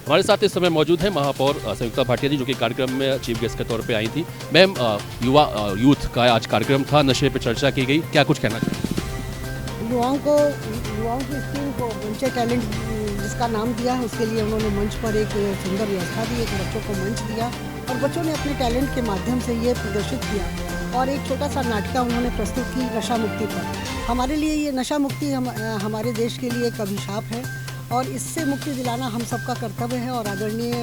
हमारे साथ इस समय मौजूद है महापौर संयुक्ता भाटिया जी, जो कि कार्यक्रम में चीफ गेस्ट के तौर पे आई थी। मैम, यूथ का आज कार्यक्रम था, नशे पे चर्चा की गई, क्या कुछ कहना चाहिए? युवाओं की स्कीम को वेंचर टैलेंट जिसका नाम दिया है, उसके लिए उन्होंने मंच पर एक सुंदर व्यवस्था दी, एक बच्चों को मंच दिया और बच्चों ने अपने टैलेंट के माध्यम से ये प्रदर्शित किया और एक छोटा सा नाटिका उन्होंने प्रस्तुत की नशा मुक्ति पर। हमारे लिए ये नशा मुक्ति हमारे देश के लिए एक अभिशाप है और इससे मुक्ति दिलाना हम सबका कर्तव्य है और आदरणीय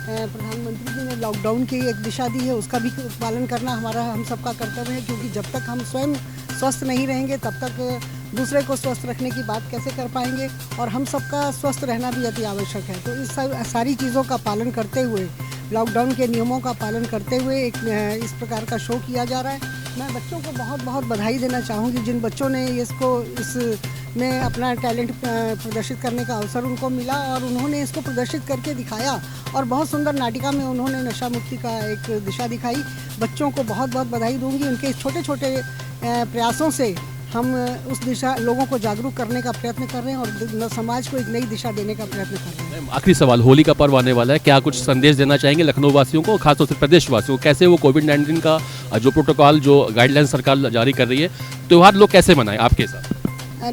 प्रधानमंत्री जी ने लॉकडाउन की एक दिशा दी है, उसका भी पालन करना हम सबका कर्तव्य है, क्योंकि जब तक हम स्वयं स्वस्थ नहीं रहेंगे तब तक दूसरे को स्वस्थ रखने की बात कैसे कर पाएंगे और हम सबका स्वस्थ रहना भी अति आवश्यक है। तो इस सारी चीज़ों का पालन करते हुए, लॉकडाउन के नियमों का पालन करते हुए एक इस प्रकार का शो किया जा रहा है। मैं बच्चों को बहुत बहुत बधाई देना चाहूँगी, जिन बच्चों ने इसमें अपना टैलेंट प्रदर्शित करने का अवसर उनको मिला और उन्होंने इसको प्रदर्शित करके दिखाया और बहुत सुंदर नाटिका में उन्होंने नशा मुक्ति का एक दिशा दिखाई। बच्चों को बहुत बहुत बधाई दूंगी। उनके छोटे छोटे प्रयासों से हम उस दिशा लोगों को जागरूक करने का प्रयत्न कर रहे हैं और समाज को एक नई दिशा देने का प्रयत्न कर रहे हैं। आखिरी सवाल, होली का पर्व आने वाला है, क्या कुछ संदेश देना चाहेंगे लखनऊ वासियों को, खासतौर से प्रदेश वासियों को? कैसे वो कोविड-19 का जो प्रोटोकॉल, जो गाइडलाइन सरकार जारी कर रही है, त्यौहार लोग कैसे मनाएं आपके साथ?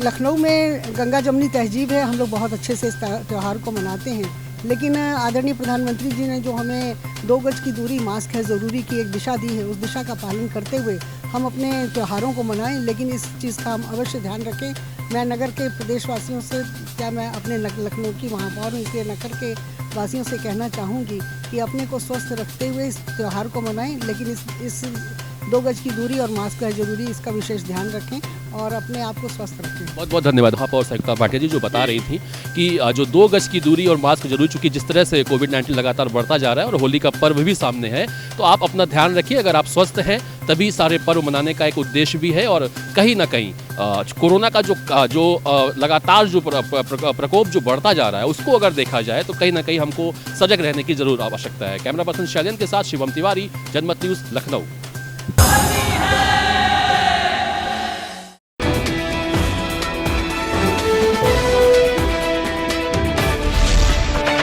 लखनऊ में गंगा जमनी तहजीब है, हम लोग बहुत अच्छे से इस त्यौहार को मनाते हैं, लेकिन आदरणीय प्रधानमंत्री जी ने जो हमें 2 गज की दूरी, मास्क है ज़रूरी की एक दिशा दी है, उस दिशा का पालन करते हुए हम अपने त्योहारों को मनाएं, लेकिन इस चीज़ का हम अवश्य ध्यान रखें। मैं नगर के प्रदेशवासियों से, क्या मैं अपने लखनऊ की महापौर हूँ, इसलिए नगर के वासियों से कहना चाहूँगी कि अपने को स्वस्थ रखते हुए इस त्यौहार को मनाएं, लेकिन इस 2 गज की दूरी और मास्क है ज़रूरी, इसका विशेष ध्यान रखें और अपने आप को स्वस्थ रखें। बहुत बहुत धन्यवाद महापौर संयुक्ता भाटिया जी, जो बता रही थी कि जो 2 गज की दूरी और मास्क जरूरी, चूंकि जिस तरह से कोविड-19 लगातार बढ़ता जा रहा है और होली का पर्व भी सामने है, तो आप अपना ध्यान रखिए। अगर आप स्वस्थ हैं तभी सारे पर्व मनाने का एक उद्देश्य भी है और कहीं ना कहीं कोरोना का जो लगातार जो प्रकोप जो बढ़ता जा रहा है, उसको अगर देखा जाए तो कहीं ना कहीं हमको सजग रहने की जरूर आवश्यकता है। कैमरा पर्सन शैलेंद्र के साथ शिवम तिवारी, जनमत न्यूज़, लखनऊ।